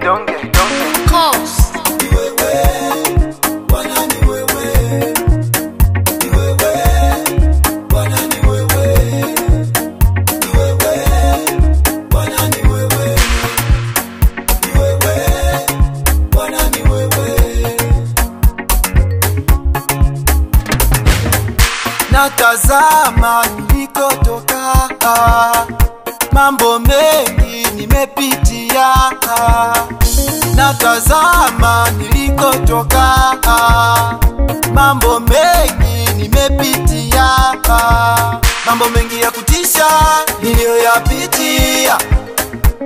kidonge Coast. Natazama nilikotoka, mambo mengi nimepitia. Natazama nilikotoka, mambo mengi nimepitia. Mambo mengi ya kutisha niliyoyapitia,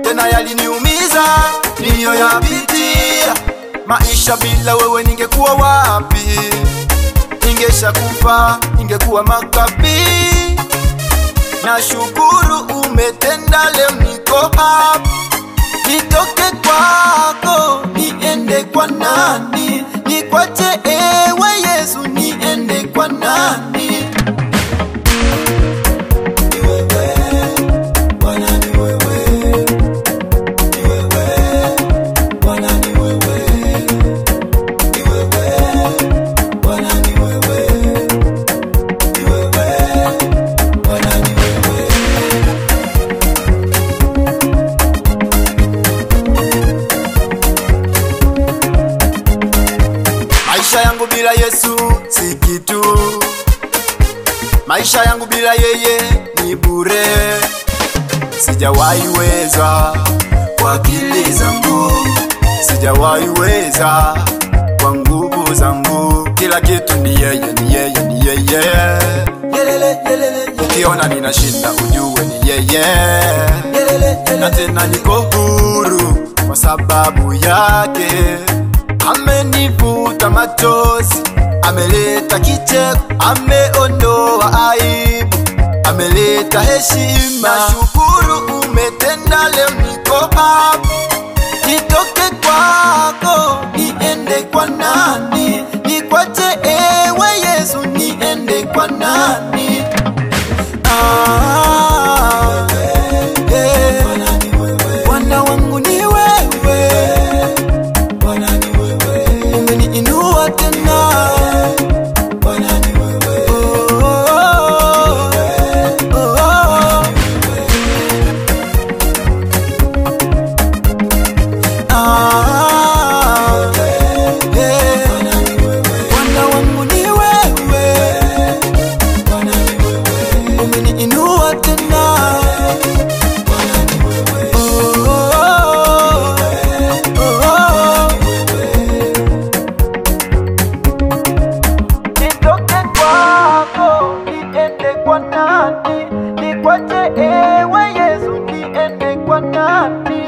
tena yaliniumiza niliyoyapitia. Maisha bila wewe ningekuwa wapi? Ningesha kufa, ningekuwa makapi. Nashukuru umetenda, leo niko hapa. Nitoke kwako, niende kwa nani? Nikwache ewe Yesu, niende kwa nani? Maisha yangu bila Yesu si kitu. Maisha yangu bila yeye ni bure. Sijawahi weza kwa akili zangu, sijawahi weza kwa nguvu zangu. Kila kitu ni yeye, ni yeye, ni yeye. Ukiona ninashinda ujue ni yeye. Na tena niko huru kwa sababu yake. Amenifuta machozi, ameleta kicheko, ameondoa aibu, ameleta heshima. Nashukuru umetenda, leo niko hapa. Nitoke kwako, niende kwa nani? Nikwache ewe Yesu, niende kwa nani? Bwana wangu ni wewe, umeniinua tena. Bwana wangu ni wewe, umeniinua tena. Nitoke kwako, niende kwa nani? Nikwache ewe Yesu, niende kwa nani?